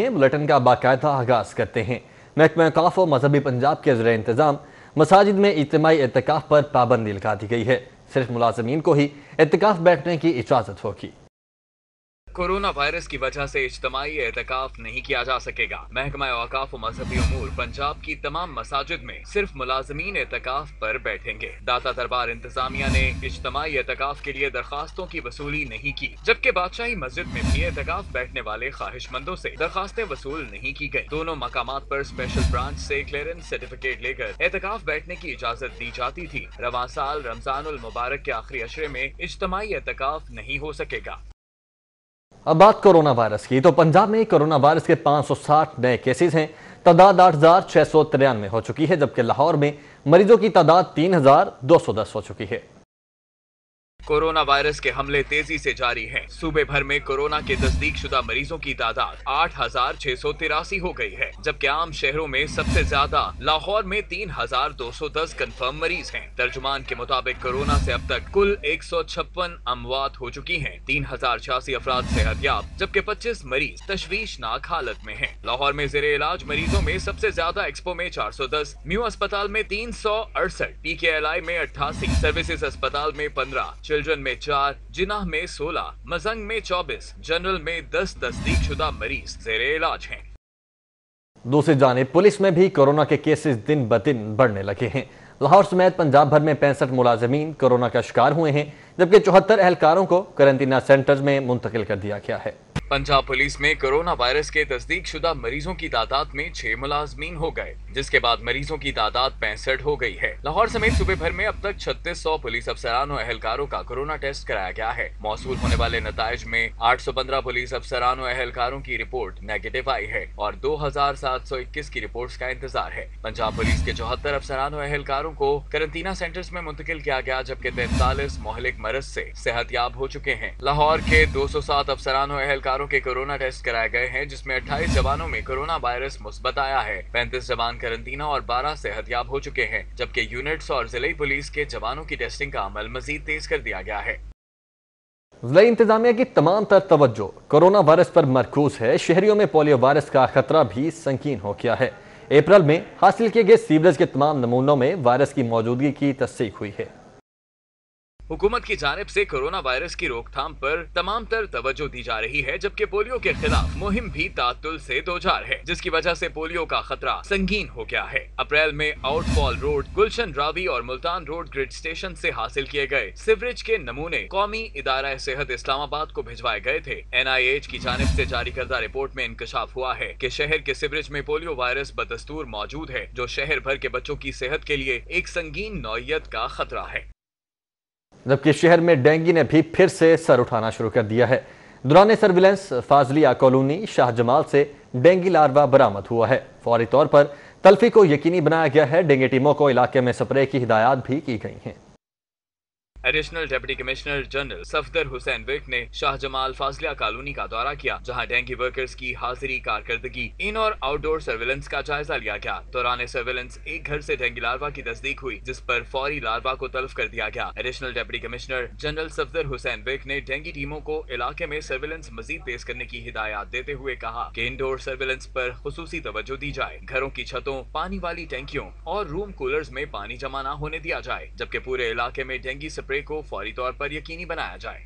Bulletin کا باقاعدہ آغاز کرتے ہیں۔ محکمہ اوقاف و مذہبی پنجاب کے زیر انتظام مساجد میں اجتماعی اعتکاف پر پابندی لگا دی گئی ہے۔ صرف ملازمین کو ہی اعتکاف بیٹھنے کی اجازت ہوگی۔ کورونا وائرس کی وجہ سے اجتماعی اعتکاف نہیں کیا جا سکے گا۔ محکمہ اوقاف و مذہبی امور پنجاب کی تمام مساجد میں صرف ملازمین اعتکاف پر بیٹھیں گے۔ داتا دربار انتظامیہ نے اجتماعی اعتکاف کے لیے درخواستوں کی وصولی نہیں کی، جبکہ بادشاہی مسجد میں بھی اعتکاف بیٹھنے والے خواہش مندوں سے درخواستیں وصول نہیں کی گئی۔ دونوں مقامات پر اسپیشل برانچ سے کلیئرنس سرٹیفکیٹ لے کر اعتکاف بیٹھنے کی اجازت دی جاتی تھی۔ رواں سال رمضان المبارک کے آخری عشرے میں اجتماعی اعتکاف نہیں ہو سکے گا۔ اب بات کورونا وائرس کی، تو پنجاب میں کورونا وائرس کے 560 نئے کیسز ہیں۔ تعداد 8693 ہو چکی ہے، جبکہ لاہور میں مریضوں کی تعداد 3210 ہو چکی ہے۔ کورونا وائرس کے حملے تیزی سے جاری ہیں۔ صوبے بھر میں کورونا کے تصدیق شدہ مریضوں کی تعداد 8683 ہو گئی ہے، جبکہ عام شہروں میں سب سے زیادہ لاہور میں 3210 کنفرم مریض ہیں۔ ترجمان کے مطابق کورونا سے اب تک کل 156 اموات ہو چکی ہیں۔ 3086 افراد صحت یاب، جبکہ 25 مریض تشویشناک حالت میں ہیں۔ لاہور میں زیر علاج مریضوں میں سب سے زیادہ ایکسپو میں 410، میو اسپتال میں 368، پی کے ایل آئی میں 88، سروسز اسپتال میں 15، چلڈرن میں 4، جناح میں 16، مزنگ میں 24، جنرل میں 10 تصدیق شدہ مریض زیر علاج ہیں۔ دوسری جانب پولیس میں بھی کورونا کے کیسز دن بدن بڑھنے لگے ہیں۔ لاہور سمیت پنجاب بھر میں 65 ملازمین کورونا کا شکار ہوئے ہیں، جبکہ 74 اہلکاروں کو قرنطینہ سینٹرز میں منتقل کر دیا گیا ہے۔ پنجاب پولیس میں کورونا وائرس کے تصدیق شدہ مریضوں کی تعداد میں 6 ملازمین ہو گئے، جس کے بعد مریضوں کی تعداد 65 ہو گئی ہے۔ لاہور سمیت صوبے بھر میں اب تک 3600 پولیس افسران و اہلکاروں کا کورونا ٹیسٹ کرایا گیا ہے۔ موصول ہونے والے نتائج میں 815 پولیس افسران و اہلکاروں کی رپورٹ نیگیٹو آئی ہے اور 2721 کی رپورٹس کا انتظار ہے۔ پنجاب پولیس کے 74 افسران و اہلکاروں کو قرنطینہ سینٹرز میں منتقل کیا گیا، جبکہ 43 مہلک مرض سے صحت یاب ہو چکے ہیں۔ لاہور کے 207 افسران و اہلکاروں کے کورونا ٹیسٹ کرائے گئے ہیں، جس میں 28 جوانوں میں کورونا وائرس مثبت آیا ہے۔ 35 جوان قرنطینہ اور 12 صحت یاب ہو چکے ہیں، جبکہ یونٹس اور ضلعی پولیس کے جوانوں کی ٹیسٹنگ کا عمل مزید تیز کر دیا گیا ہے۔ ضلعی انتظامیہ کی تمام تر توجہ کورونا وائرس پر مرکوز ہے۔ شہریوں میں پولیو وائرس کا خطرہ بھی سنگین ہو گیا ہے۔ اپریل میں حاصل کیے گئے سیوریج کے تمام نمونوں میں وائرس کی موجودگی کی تصدیق ہوئی ہے۔ حکومت کی جانب سے کورونا وائرس کی روک تھام پر تمام تر توجہ دی جا رہی ہے، جبکہ پولیو کے خلاف مہم بھی تعطل سے دوچار ہے، جس کی وجہ سے پولیو کا خطرہ سنگین ہو گیا ہے۔ اپریل میں آؤٹ فال روڈ، گلشن راوی اور ملتان روڈ گریڈ اسٹیشن سے حاصل کیے گئے سیوریج کے نمونے قومی ادارہ صحت اسلام آباد کو بھجوائے گئے تھے۔ NIH کی جانب سے جاری کردہ رپورٹ میں انکشاف ہوا ہے کہ شہر کے سیوریج میں پولیو وائرس بدستور موجود ہے، جو شہر بھر کے بچوں کی صحت کے لیے ایک سنگین نوعیت کا خطرہ ہے۔ جبکہ شہر میں ڈینگی نے بھی پھر سے سر اٹھانا شروع کر دیا ہے۔ دوران سرویلنس فاضلیہ کالونی شاہ جمال سے ڈینگی لاروا برآمد ہوا ہے۔ فوری طور پر تلفی کو یقینی بنایا گیا ہے۔ ڈینگی ٹیموں کو علاقے میں سپرے کی ہدایات بھی کی گئی ہیں۔ Additional deputy commissioner general Safdar Hussain وک نے شاہ جمال فاضلیہ کالونی کا دورہ کیا، جہاں ڈینگی ورکرز کی حاضری کارکردگی، ان اور آؤٹ ڈور سرویلنس کا جائزہ لیا گیا۔ دوران سرویلنس ایک گھر سے ڈینگی لاروا کی تصدیق ہوئی، جس پر فوری لاروا کو تلف کر دیا گیا۔ Additional deputy commissioner general Safdar Hussain وک نے ڈینگی ٹیموں کو علاقے میں سرویلنس مزید تیز کرنے کی ہدایات دیتے ہوئے کہا کہ انڈور سرویلنس پر خصوصی توجہ دی جائے، گھروں کی چھتوں، پانی والی ٹینکیوں اور روم کولرز میں پانی جمع نہ ہونے دیا جائے، جبکہ پورے علاقے میں ڈینگی سپرے کو فوری طور پر یقینی بنایا جائے۔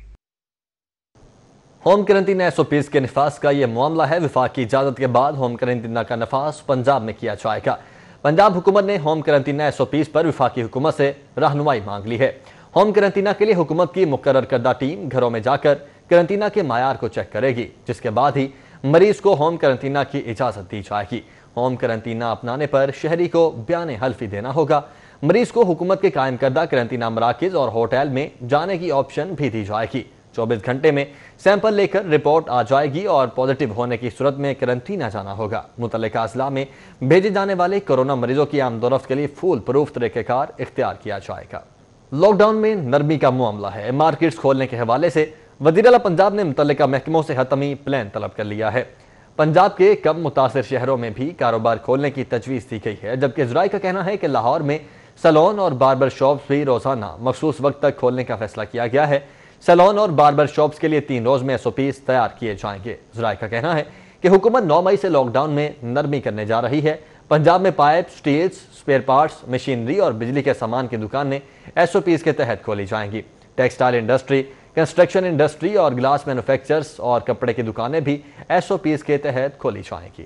ہوم قرنطینہ SOPs کے نفاذ کا یہ معاملہ ہے۔ وفاق کی اجازت کے بعد ہوم قرنطینہ کا نفاذ پنجاب میں کیا جائے گا۔ پنجاب حکومت نے ہوم قرنطینہ SOPs پر وفاقی حکومت سے رہنمائی مانگ لی ہے۔ ہوم قرنطینہ کے لیے حکومت کی مقرر کردہ ٹیم گھروں میں جا کر قرنطینہ کے معیار کو چیک کرے گی، جس کے بعد ہی مریض کو ہوم قرنطینہ کی اجازت دی جائے گی۔ ہوم قرنطینہ اپنانے پر شہری کو بیان حلفی دینا ہوگا۔ مریض کو حکومت کے قائم کردہ قرنطینہ مراکز اور ہوٹل میں جانے کی آپشن بھی دی جائے گی۔ 24 گھنٹے میں سیمپل لے کر رپورٹ آ جائے گی اور پازیٹیو ہونے کی صورت میں قرنطینہ جانا ہوگا۔ متعلقہ اضلاع میں بھیجے جانے والے کورونا مریضوں کی آمد و رفت کے لیے فول پروف طریقہ کار اختیار کیا جائے گا۔ لاک ڈاؤن میں نرمی کا معاملہ ہے۔ مارکیٹس کھولنے کے حوالے سے وزیر اعلیٰ پنجاب نے متعلقہ محکموں سے حتمی پلان طلب کر لیا ہے۔ پنجاب کے کم متاثر شہروں میں بھی کاروبار کھولنے کی تجویز دی گئی ہے، جبکہ ذرائع کا کہنا ہے کہ لاہور میں سیلون اور باربر شاپس بھی روزانہ مخصوص وقت تک کھولنے کا فیصلہ کیا گیا ہے۔ سیلون اور باربر شاپس کے لیے 3 روز میں SOPs تیار کیے جائیں گے۔ ذرائع کا کہنا ہے کہ حکومت 9 مئی سے لاک ڈاؤن میں نرمی کرنے جا رہی ہے۔ پنجاب میں پائپ، سٹیلز، سپیئر پارٹس، مشینری اور بجلی کے سامان کی دکانیں SOPs کے تحت کھولی جائیں گی۔ ٹیکسٹائل انڈسٹری، کنسٹرکشن انڈسٹری اور گلاس مینوفیکچرز اور کپڑے کی دکانیں بھی SOPs کے تحت کھولی جائیں گی۔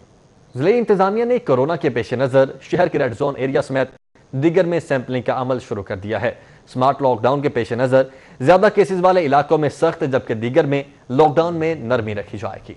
ضلعی انتظامیہ نے کورونا کے پیش نظر شہر کے ریڈ زون ایریا سمیت دیگر میں سیمپلنگ کا عمل شروع کر دیا ہے۔ سمارٹ لاک ڈاؤن کے پیش نظر زیادہ کیسز والے علاقوں میں سخت جبکہ دیگر میں لاک ڈاؤن میں نرمی رکھی جائے گی۔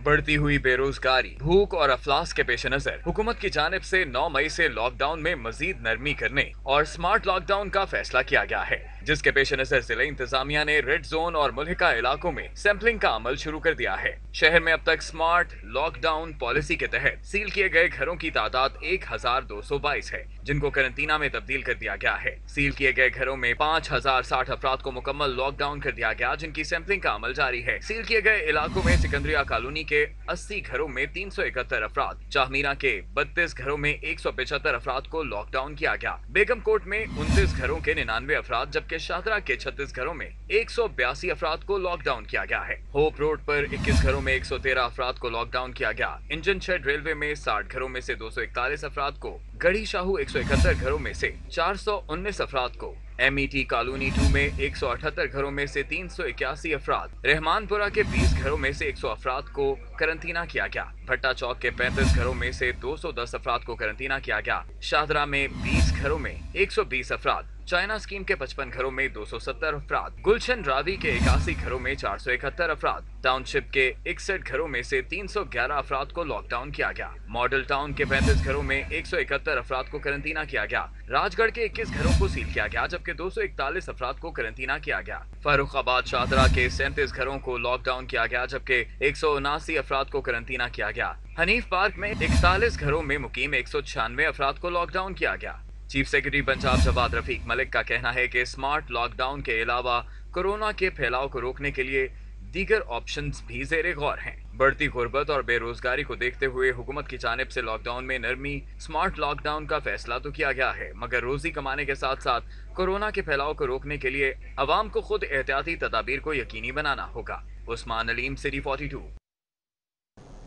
بڑھتی ہوئی بے روزگاری، بھوک اور افلاس کے پیش نظر حکومت کی جانب سے 9 مئی سے لاک ڈاؤن میں مزید نرمی کرنے اور سمارٹ لاک ڈاؤن کا فیصلہ کیا گیا ہے، جس کے پیش نظر ضلعی انتظامیہ نے ریڈ زون اور ملحقہ علاقوں میں سیمپلنگ کا عمل شروع کر دیا ہے۔ شہر میں اب تک سمارٹ لاک ڈاؤن پالیسی کے تحت سیل کیے گئے گھروں کی تعداد 1222 ہے، جن کو قرنطینہ میں تبدیل کر دیا گیا ہے۔ سیل کیے گئے گھروں میں 5060 افراد کو مکمل لاک ڈاؤن کر دیا گیا، جن کی سیمپلنگ کا عمل جاری ہے۔ سیل کیے گئے علاقوں میں سکندریہ کالونی کے 80 گھروں میں 371 افراد، چاہمیرہ کے 32 گھروں میں 175 افراد کو لاک ڈاؤن کیا گیا، بیگم کوٹ میں 29 گھروں کے 99 افراد جبکہ شاہدرہ کے 36 گھروں میں 182 افراد کو لاک ڈاؤن کیا گیا ہے۔ ہوپ روڈ پر 21 گھروں میں 113 افراد کو لاک ڈاؤن کیا گیا۔ انجن شیڈ ریلوے میں 60 گھروں میں سے 241 افراد کو، گڑھی شاہو 171 گھروں میں سے 419 افراد کو، MET کالونی 2 میں 178 گھروں میں سے 381 افراد، رحمان پورہ کے 20 گھروں میں سے 100 افراد کو قرنطینہ کیا گیا، بھٹا چوک کے 35 گھروں میں سے 210 افراد کو قرنطینہ کیا گیا، شاہدرہ میں 20 گھروں میں 120 افراد، چائنا اسکیم کے 55 گھروں میں 270 افراد، گلشن راوی کے 81 گھروں میں 471 افراد، ٹاؤن شپ کے 61 گھروں میں سے 311 افراد کو لاک ڈاؤن کیا گیا، ماڈل ٹاؤن کے 35 گھروں میں 171 افراد کو قرنطینہ کیا گیا، راج گڑھ کے 21 گھروں کو سیل کیا گیا جبکہ 241 افراد کو قرنطینہ کیا گیا، فاروق آباد شاہدرہ کے 37 گھروں کو لاک ڈاؤن کیا گیا جبکہ 179 افراد کو قرنطینہ کیا گیا، حنیف پارک میں 41 گھروں میں مقیم 196 افراد کو لاک ڈاؤن کیا گیا۔ چیف سیکرٹری پنجاب جواد رفیق ملک کا کہنا ہے کہ سمارٹ لاک ڈاؤن کے علاوہ کورونا کے پھیلاؤ کو روکنے کے لیے دیگر آپشنز بھی زیر غور ہیں۔ بڑھتی غربت اور بے روزگاری کو دیکھتے ہوئے حکومت کی جانب سے لاک ڈاؤن میں نرمی، سمارٹ لاک ڈاؤن کا فیصلہ تو کیا گیا ہے، مگر روزی کمانے کے ساتھ ساتھ کورونا کے پھیلاؤ کو روکنے کے لیے عوام کو خود احتیاطی تدابیر کو یقینی بنانا ہوگا۔ عثمان علیم، سٹی 42۔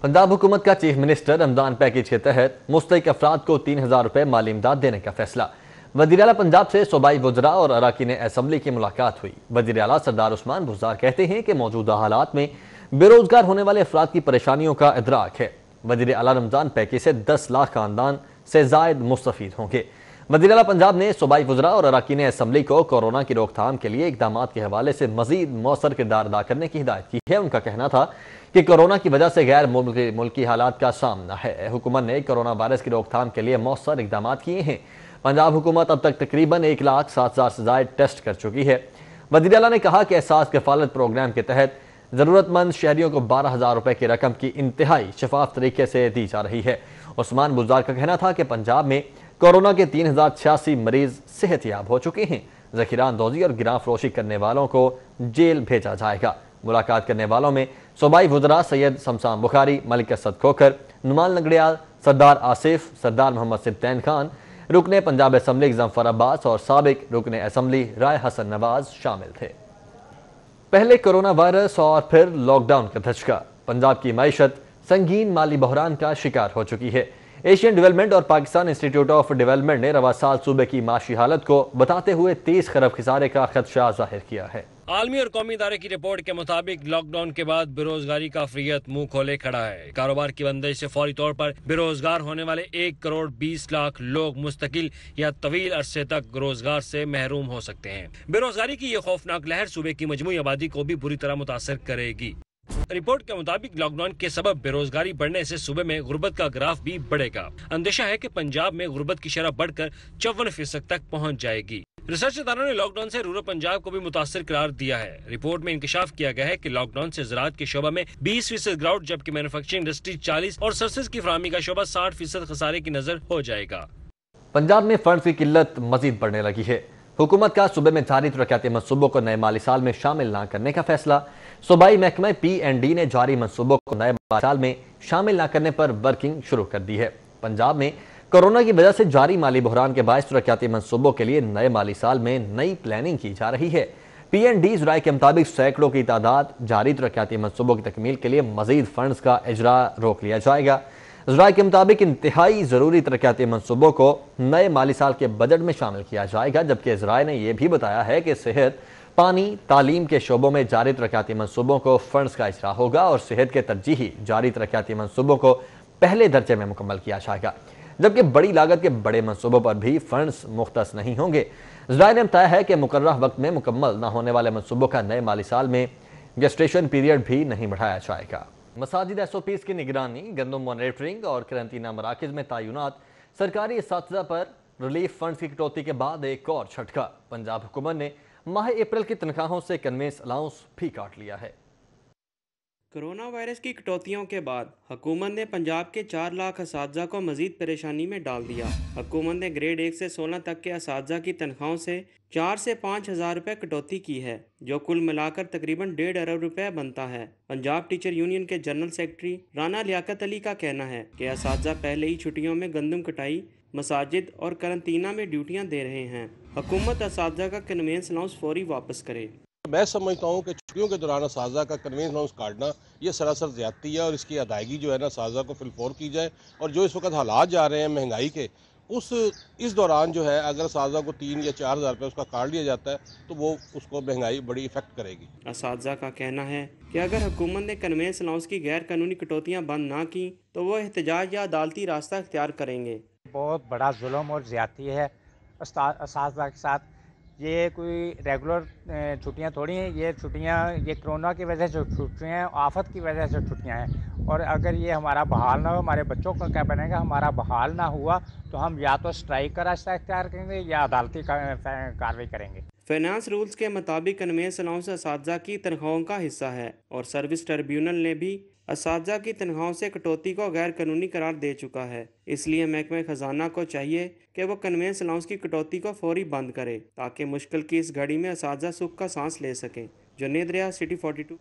پنجاب حکومت کا چیف منسٹر رمضان پیکیج کے تحت مستحق افراد کو 3000 روپے مالی امداد دینے کا فیصلہ۔ وزیر اعلیٰ پنجاب سے صوبائی وزراء اور اراکین اسمبلی کی ملاقات ہوئی۔ وزیر اعلیٰ سردار عثمان بزدار کہتے ہیں کہ موجودہ حالات میں بے روزگار ہونے والے افراد کی پریشانیوں کا ادراک ہے۔ وزیر اعلیٰ رمضان پیکیج سے 10 لاکھ خاندان سے زائد مستفید ہوں گے۔ وزیر اعلیٰ پنجاب نے صوبائی وزراء اور اراکین اسمبلی کو کورونا کی روک تھام کے لیے اقدامات کے حوالے سے مزید مؤثر کردار ادا کرنے کی ہدایت کی ہے۔ ان کا کہنا تھا کہ کورونا کی وجہ سے غیر ملکی حالات کا سامنا ہے۔ حکومت نے کورونا وائرس کی روک تھام کے لیے مؤثر اقدامات کیے ہیں۔ پنجاب حکومت اب تک تقریباً 1,07,000 سے زائد ٹیسٹ کر چکی ہے۔ وزیر اعلیٰ نے کہا کہ احساس کفالت پروگرام کے تحت ضرورت مند شہریوں کو 12,000 روپے کی رقم کی انتہائی شفاف طریقے سے دی جا رہی ہے۔ عثمان بزدار کا کہنا تھا کہ پنجاب میں کورونا کے 3086 مریض صحت یاب ہو چکے ہیں۔ ذخیرہ اندوزی اور گراں فروشی کرنے والوں کو جیل بھیجا جائے گا۔ ملاقات کرنے والوں میں صوبائی وزراء سید شمشان بخاری، ملک اسد کھوکھر، نعمان لنگڑیال، سردار آصف، سردار محمد سبطین خان، رکن پنجاب اسمبلی غضنفر عباس اور سابق رکن اسمبلی رائے حسن نواز شامل تھے۔ پہلے کورونا وائرس اور پھر لاک ڈاؤن کا دھچکا، پنجاب کی معیشت سنگین مالی بحران کا شکار ہو چکی ہے۔ ایشین ڈیولپمنٹ اور پاکستان انسٹی ٹیوٹ آف ڈیولپمنٹ نے رواں سال صوبے کی معاشی حالت کو بتاتے ہوئے 30 خرب خسارے کا خدشہ ظاہر کیا ہے۔ عالمی اور قومی ادارے کی رپورٹ کے مطابق لاک ڈاؤن کے بعد بے روزگاری کا فریت منہ کھولے کھڑا ہے۔ کاروبار کی بندش سے فوری طور پر بے روزگار ہونے والے 1,20,00,000 لوگ مستقل یا طویل عرصے تک روزگار سے محروم ہو سکتے ہیں۔ بے روزگاری کی یہ خوفناک لہر صوبے کی مجموعی آبادی کو بھی بری طرح متاثر کرے گی۔ رپورٹ کے مطابق لاک ڈاؤن کے سبب بے روزگاری بڑھنے سے صوبے میں غربت کا گراف بھی بڑھے گا۔ اندیشہ ہے کہ پنجاب میں غربت کی شرح بڑھ کر 54% تک پہنچ جائے گی۔ ریسرچ اداروں نے لاک ڈاؤن سے رورل پنجاب کو بھی متاثر قرار دیا ہے۔ رپورٹ میں انکشاف کیا گیا ہے کہ لاک ڈاؤن سے زراعت کے شعبہ میں 20% گراوٹ جبکہ مینوفیکچرنگ انڈسٹری 40% اور سروسز کی فراہمی کا شعبہ 60% خسارے کی نظر ہو جائے گا۔ پنجاب میں فنڈز کی قلت مزید بڑھنے لگی ہے۔ حکومت کا صوبے میں جاری ترقیاتی منصوبوں کو نئے مالی سال میں شامل نہ کرنے کا فیصلہ۔ صوبائی محکمہ P&D نے جاری منصوبوں کو نئے مالی سال میں شامل نہ کرنے پر ورکنگ شروع کر دی ہے۔ پنجاب میں کورونا کی وجہ سے جاری مالی بحران کے باعث ترقیاتی منصوبوں کے لیے نئے مالی سال میں نئی پلاننگ کی جا رہی ہے۔ PND ذرائع کے مطابق سینکڑوں کی تعداد جاری ترقیاتی منصوبوں کی تکمیل کے لیے مزید فنڈز کا اجرا روک لیا جائے گا۔ ذرائع کے مطابق انتہائی ضروری ترقیاتی منصوبوں کو نئے مالی سال کے بجٹ میں شامل کیا جائے گا، جبکہ ذرائع نے یہ بھی بتایا ہے کہ صحت، پانی، تعلیم کے شعبوں میں جاری ترقیاتی منصوبوں کو فنڈز کا اجرا ہوگا اور صحت کے ترجیحی جاری ترقیاتی منصوبوں کو پہلے درجے میں مکمل کیا جائے گا، جبکہ بڑی لاگت کے بڑے منصوبوں پر بھی فنڈز مختص نہیں ہوں گے۔ ذرائع نے بتایا ہے کہ مقررہ وقت میں مکمل نہ ہونے والے منصوبوں کا نئے مالی سال میں گیسٹیشن پیریڈ بھی نہیں بڑھایا جائے گا۔ مساجد SOPs کی نگرانی، گندم مانیٹرنگ اور قرنطینہ مراکز میں تعینات، سرکاری اساتذہ پر ریلیف فنڈز کی کٹوتی کے بعد ایک اور جھٹکا۔ پنجاب حکومت نے ماہ اپریل کی تنخواہوں سے کنوینس الاؤنس بھی کاٹ لیا ہے۔ کرونا وائرس کی کٹوتیوں کے بعد حکومت نے پنجاب کے 4 لاکھ اساتذہ کو مزید پریشانی میں ڈال دیا۔ حکومت نے گریڈ 1 سے 16 تک کے اساتذہ کی تنخواہوں سے 4 سے 5 ہزار روپے کٹوتی کی ہے، جو کل ملا کر تقریباً 1.5 ارب روپے بنتا ہے۔ پنجاب ٹیچر یونین کے جنرل سیکرٹری رانا لیاقت علی کا کہنا ہے کہ اساتذہ پہلے ہی چھٹیوں میں گندم کٹائی، مساجد اور قرنطینہ میں ڈیوٹیاں دے رہے ہیں۔ حکومت اساتذہ کا کنوینس الاؤنس فوری واپس کرے۔ میں سمجھتا ہوں کہ چھٹیوں کے دوران اساتذہ کا کنوینس الاؤنس کاٹنا یہ سراسر زیادتی ہے، اور اس کی ادائیگی جو ہے نا اساتذہ کو فی الفور کی جائے، اور جو اس وقت حالات جا رہے ہیں مہنگائی کے، اس دوران جو ہے اگر اساتذہ کو 3 یا 4 ہزار روپے اس کا کاٹ لیا جاتا ہے تو وہ اس کو مہنگائی بڑی افیکٹ کرے گی۔ اساتذہ کا کہنا ہے کہ اگر حکومت نے کنوینس الاؤنس کی غیر قانونی کٹوتیاں بند نہ کی تو وہ احتجاج یا عدالتی راستہ اختیار کریں گے۔ بہت بڑا ظلم اور زیادتی ہے اساتذہ کے ساتھ۔ یہ کوئی ریگولر چھٹیاں تھوڑی ہیں، یہ چھٹیاں یہ کرونا کی وجہ سے چھٹیاں ہیں، آفت کی وجہ سے چھٹیاں ہیں، اور اگر یہ ہمارا بحال نہ ہو، ہمارے بچوں کا کیا بنے گا؟ ہمارا بحال نہ ہوا تو ہم یا تو اسٹرائک کا راستہ اختیار کریں گے یا عدالتی کارروائی کریں گے۔ فائنانس رولز کے مطابق کنوینس الاؤنس اساتذہ کی تنخواہوں کا حصہ ہے، اور سروس ٹریبیونل نے بھی اساتذہ کی تنخواہوں سے کٹوتی کو غیر قانونی قرار دے چکا ہے۔ اس لیے محکمہ خزانہ کو چاہیے کہ وہ کنوینس الاؤنس کی کٹوتی کو فوری بند کرے تاکہ مشکل کی اس گھڑی میں اساتذہ سکھ کا سانس لے سکیں۔ جنید ریاض، سٹی 42۔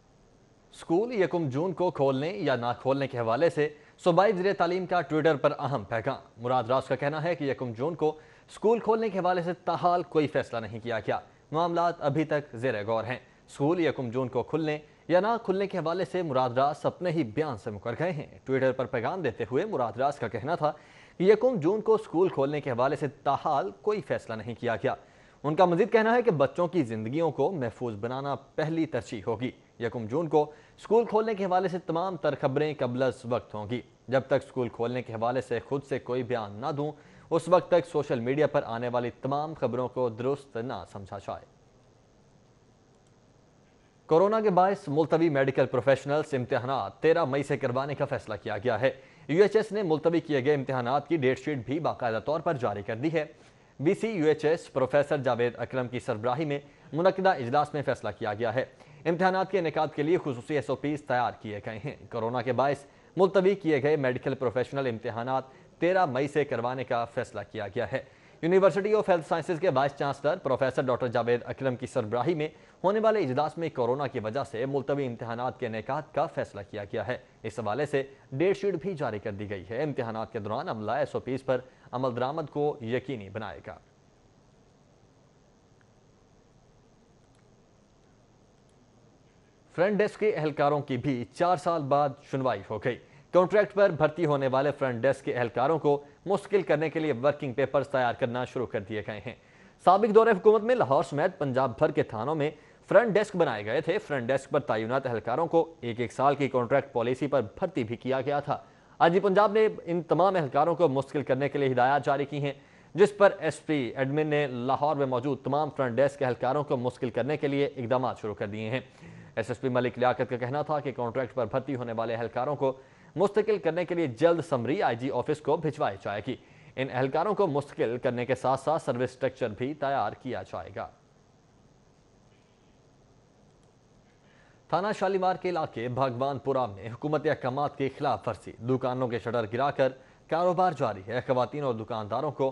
اسکول 1 جون کو کھولنے یا نہ کھولنے کے حوالے سے صوبائی وزیر تعلیم کا ٹویٹر پر اہم پیغام۔ مراد راز کا کہنا ہے کہ 1 جون کو اسکول کھولنے کے حوالے سے تاحال کوئی فیصلہ نہیں کیا گیا، معاملات ابھی تک زیر غور ہیں۔ اسکول 1 جون کو کھلنے یا نہ کھلنے کے حوالے سے مراد راز اپنے ہی بیان سے مکر گئے ہیں۔ ٹویٹر پر پیغام دیتے ہوئے مراد راز کا کہنا تھا کہ 1 جون کو اسکول کھولنے کے حوالے سے تاحال کوئی فیصلہ نہیں کیا گیا۔ ان کا مزید کہنا ہے کہ بچوں کی زندگیوں کو محفوظ بنانا پہلی ترجیح ہوگی۔ 1 جون کو اسکول کھولنے کے حوالے سے تمام تر خبریں قبل از وقت ہوں گی۔ جب تک اسکول کھولنے کے حوالے سے خود سے کوئی بیان نہ دوں، اس وقت تک سوشل میڈیا پر آنے والی تمام خبروں کو درست نہ سمجھا جائے۔ کورونا کے باعث ملتوی میڈیکل پروفیشنلز امتحانات 13 مئی سے کروانے کا فیصلہ کیا گیا ہے۔ UHS نے ملتوی کیے گئے امتحانات کی ڈیٹ شیٹ بھی باقاعدہ طور پر جاری کر دی ہے۔ VC UHS professor Javed Akram کی سربراہی میں منعقدہ اجلاس میں فیصلہ کیا گیا ہے۔ امتحانات کے انعقاد کے لیے خصوصی SOPs تیار کیے گئے ہیں۔ کورونا کے باعث ملتوی کیے گئے میڈیکل پروفیشنل امتحانات 13 مئی سے کروانے کا فیصلہ کیا گیا ہے۔ یونیورسٹی آف ہیلتھ سائنسز کے vice chancellor professor doctor Javed Akram کی سربراہی میں ہونے والے اجلاس میں کورونا کی وجہ سے ملتوی امتحانات کے انعقاد کا فیصلہ کیا گیا ہے۔ اس حوالے سے ڈیٹ شیٹ بھی جاری کر دی گئی ہے۔ امتحانات کے دوران عملہ SOPs پر عمل درآمد کو یقینی بنائے گا۔ فرنٹ ڈیسک کے اہلکاروں کی بھی 4 سال بعد سنوائی ہو گئی۔ کانٹریکٹ پر بھرتی ہونے والے فرنٹ ڈیسک کے اہلکاروں کو مستقل کرنے کے لیے ورکنگ پیپرز تیار کرنا شروع کر دیے گئے ہیں۔ سابق دور حکومت میں لاہور سمیت پنجاب بھر کے تھانوں میں فرنٹ ڈیسک بنائے گئے تھے۔ فرنٹ ڈیسک پر تعینات اہلکاروں کو 1 سال کی کانٹریکٹ پالیسی پر بھرتی بھی کیا گیا تھا۔ آج پنجاب نے ان تمام اہلکاروں کو مستقل کرنے کے لیے ہدایات جاری کی ہیں، جس پر SP ایڈمن نے لاہور میں موجود تمام فرنٹ ڈیسک اہلکاروں کو مستقل کرنے کے لیے اقدامات شروع کر دیے ہیں۔ SSP ملک لیاقت کا کہنا تھا کہ کانٹریکٹ پر بھرتی ہونے والے اہلکاروں کو مستقل کرنے کے لیے جلد سمری IG آفس کو بھجوائی جائے گی۔ ان اہلکاروں کو مستقل کرنے کے ساتھ ساتھ سروس سٹرکچر بھی تیار کیا جائے گا۔ تھانہ شالیمار کے علاقے بھاگوان پورہ میں حکومتی احکامات کی خلاف ورزی، دکانوں کے شٹر گرا کر کاروبار جاری ہے۔ خواتین اور دکانداروں کو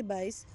22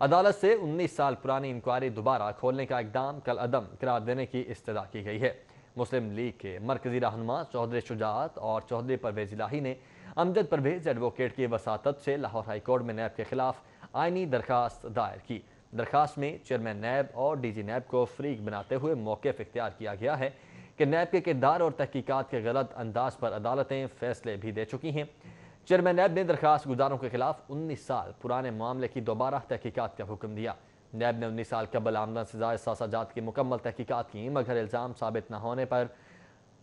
عدالت سے 19 سال پرانی انکوائری دوبارہ کھولنے کا اقدام کل عدم قرار دینے کی استدعا کی گئی ہے۔ مسلم لیگ کے مرکزی رہنما چودھری شجاعت اور چودھری پرویز الہی نے امجد پرویز ایڈوکیٹ کی وساطت سے لاہور ہائی کورٹ میں نیب کے خلاف آئینی درخواست دائر کی۔ درخواست میں چیئرمین نیب اور ڈی جی نیب کو فریق بناتے ہوئے موقف اختیار کیا گیا ہے کہ نیب کے کردار اور تحقیقات کے غلط انداز پر عدالتیں فیصلے بھی دے چکی ہیں۔ چیئرمین نیب نے درخواست گزاروں کے خلاف 19 سال پرانے معاملے کی دوبارہ تحقیقات کا حکم دیا۔ نیب نے 19 سال قبل آمدن سے زائد اثاثہ جات کی مکمل تحقیقات کی، مگر الزام ثابت نہ ہونے پر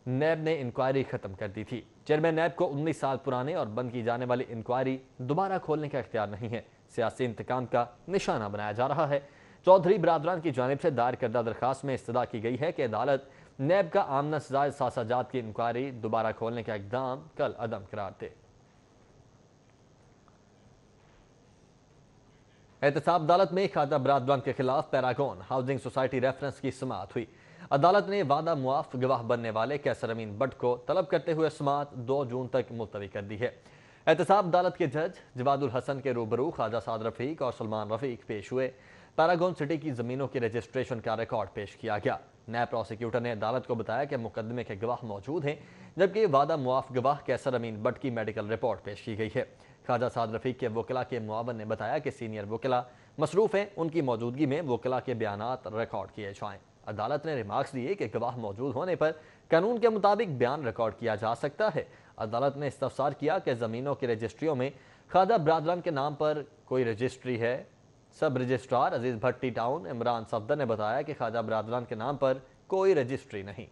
نیب نے انکوائری ختم کر دی تھی۔ چیئرمین نیب کو 19 سال پرانے اور بند کی جانے والی انکوائری دوبارہ کھولنے کا اختیار نہیں ہے، سیاسی انتقام کا نشانہ بنایا جا رہا ہے۔ چودھری برادران کی جانب سے دائر کردہ درخواست میں استدعا کی گئی ہے کہ عدالت نیب کا آمدن سے زائد اثاثہ جات کی انکوائری دوبارہ کھولنے کا اقدام کل عدم قرار دے۔ احتساب عدالت میں خواجہ برادران کے خلاف پیراگون ہاؤسنگ سوسائٹی ریفرنس کی سماعت ہوئی۔ عدالت نے وعدہ معاف گواہ بننے والے کیسر امین بٹ کو طلب کرتے ہوئے سماعت 2 جون تک ملتوی کر دی ہے۔ احتساب عدالت کے جج جواد الحسن کے روبرو خواجہ سعد رفیق اور سلمان رفیق پیش ہوئے۔ پیراگون سٹی کی زمینوں کی رجسٹریشن کا ریکارڈ پیش کیا گیا۔ نیب پروسیکیوٹر نے عدالت کو بتایا کہ مقدمے کے گواہ موجود ہیں، جبکہ وعدہ معاف گواہ کیسر امین بٹ کی میڈیکل رپورٹ پیش کی گئی ہے۔ خواجہ سعد رفیق کے وکلاء کے معاون نے بتایا کہ سینئر وکلاء مصروف ہیں، ان کی موجودگی میں وکلاء کے بیانات ریکارڈ کیے جائیں۔ عدالت نے ریمارکس دیے کہ گواہ موجود ہونے پر قانون کے مطابق بیان ریکارڈ کیا جا سکتا ہے۔ عدالت نے استفسار کیا کہ زمینوں کی رجسٹریوں میں خواجہ برادران کے نام پر کوئی رجسٹری ہے۔ سب رجسٹرار عزیز بھٹ ٹی ٹاؤن عمران صفدر نے بتایا کہ خواجہ برادران کے نام پر کوئی رجسٹری نہیں۔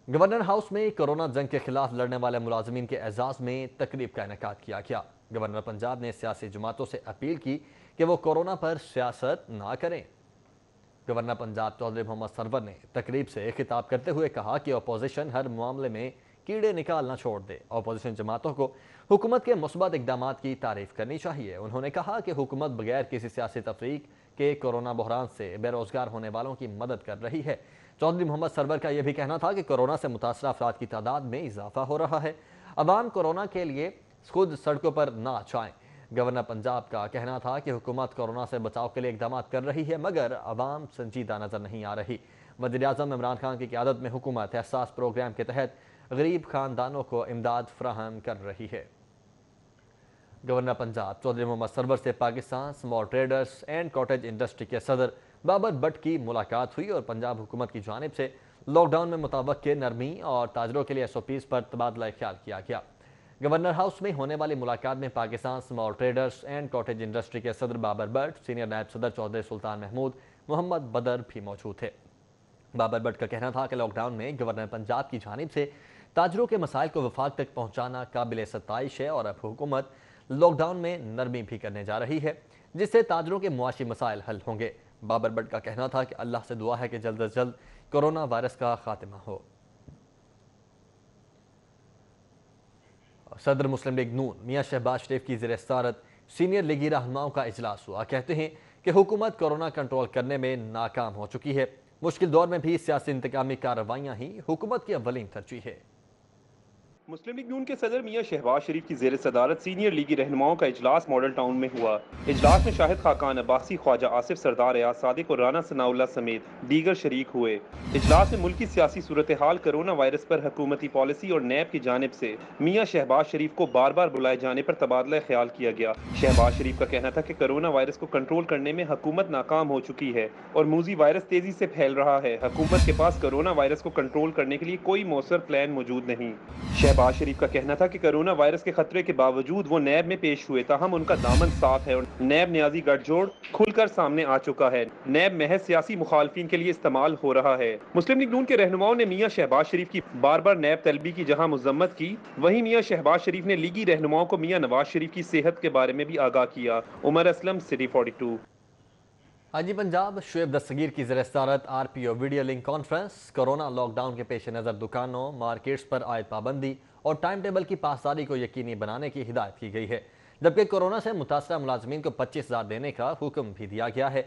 گورنر ہاؤس میں کورونا جنگ کے خلاف لڑنے والے ملازمین کے اعزاز میں تقریب کا انعقاد کیا گیا۔ گورنر پنجاب نے سیاسی جماعتوں سے اپیل کی کہ وہ کورونا پر سیاست نہ کریں۔ گورنر پنجاب چودھری محمد سرور نے تقریب سے خطاب کرتے ہوئے کہا کہ اپوزیشن ہر معاملے میں کیڑے نکالنا چھوڑ دے۔ اپوزیشن جماعتوں کو حکومت کے مثبت اقدامات کی تعریف کرنی چاہیے۔ انہوں نے کہا کہ حکومت بغیر کسی سیاسی تفریق کے کورونا بحران سے بے روزگار ہونے والوں کی مدد کر رہی ہے۔ چودھری محمد سرور کا یہ بھی کہنا تھا کہ کورونا سے متاثرہ افراد کی تعداد میں اضافہ ہو رہا ہے۔ عوام کورونا کے لیے خود سڑکوں پر نہ جائیں۔ گورنر پنجاب کا کہنا تھا کہ حکومت کورونا سے بچاؤ کے لیے اقدامات کر رہی ہے، مگر عوام سنجیدہ نظر نہیں آ رہی۔ وزیر اعظم عمران خان کی قیادت میں حکومت احساس پروگرام کے تحت غریب خاندانوں کو امداد فراہم کر رہی ہے۔ گورنر پنجاب چودھری محمد سرور سے Pakistan small traders and cottage industry کے صدر بابر بٹ کی ملاقات ہوئی اور پنجاب حکومت کی جانب سے لاک ڈاؤن میں متوقع نرمی اور تاجروں کے لیے SOPs پر تبادلہ خیال کیا گیا۔ گورنر ہاؤس میں ہونے والی ملاقات میں Pakistan small traders and cottage industry کے صدر بابر بٹ، سینئر نائب صدر چودھری سلطان محمود محمد بدر بھی موجود تھے۔ بابر بٹ کا کہنا تھا کہ لاک ڈاؤن میں گورنر پنجاب کی جانب سے تاجروں کے مسائل کو وفاق تک پہنچانا قابل ستائش ہے اور اب حکومت لاک ڈاؤن میں نرمی بھی کرنے جا رہی ہے، جس سے تاجروں کے معاشی مسائل حل ہوں گے۔ بابر بٹ کا کہنا تھا کہ اللہ سے دعا ہے کہ جلد از جلد کورونا وائرس کا خاتمہ ہو۔ صدر مسلم لیگ نون میاں شہباز شریف کی زیر صدارت سینئر لیگی رہنماؤں کا اجلاس ہوا۔ کہتے ہیں کہ حکومت کورونا کنٹرول کرنے میں ناکام ہو چکی ہے، مشکل دور میں بھی سیاسی انتقامی کارروائیاں ہی حکومت کی اولین ترجیح ہے۔ مسلم لیگ نون کے صدر میاں شہباز شریف کی زیر صدارت سینئر لیگی رہنماؤں کا اجلاس ماڈل ٹاؤن میں ہوا۔ اجلاس میں شاہد خاقان عباسی، خواجہ آصف سردار ایاز صادق اور رانا ثناء اللہ سمیت دیگر شریک ہوئے۔ اجلاس میں ملکی سیاسی صورتحال، کرونا وائرس پر حکومتی پالیسی اور نیب کی جانب سے میاں شہباز شریف کو بار بار بلائے جانے پر تبادلہ خیال کیا گیا۔ شہباز شریف کا کہنا تھا کہ کرونا وائرس کو کنٹرول کرنے میں حکومت ناکام ہو چکی ہے اور موذی وائرس تیزی سے پھیل رہا ہے۔ حکومت کے پاس کرونا وائرس کو کنٹرول کرنے کے لیے کوئی مؤثر پلان موجود نہیں۔ شہباز شریف کا کہنا تھا کہ کرونا وائرس کے خطرے کے باوجود وہ نیب میں پیش ہوئے، تاہم ان کا دامن صاف ہے اور نیب نیازی گٹھ جوڑ کھل کر سامنے آ چکا ہے۔ نیب محض سیاسی مخالفین کے لیے استعمال ہو رہا ہے۔ مسلم لیگ نون کے رہنماؤں نے میاں شہباز شریف کی بار بار نیب طلبی کی جہاں مذمت کی، وہیں میاں شہباز شریف نے لیگی رہنماؤں کو میاں نواز شریف کی صحت کے بارے میں بھی آگاہ کیا۔ عمر اسلم، سٹی 42۔ آج پنجاب شعیب دستگیر کی زیر صدارت RPO video link conference. Corona lockdown کے پیش نظر دکانوں، مارکیٹس پر عائد پابندی اور ٹائم ٹیبل کی پاسداری کو یقینی بنانے کی ہدایت کی گئی ہے، جبکہ کورونا سے متاثرہ ملازمین کو 25,000 دینے کا حکم بھی دیا گیا ہے۔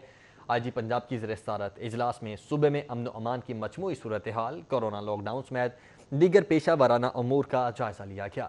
IG پنجاب کی زیر صدارت اجلاس میں صوبے میں امن و امان کی مجموعی صورتحال، کورونا لاک ڈاؤن سمیت دیگر پیشہ ورانہ امور کا جائزہ لیا گیا۔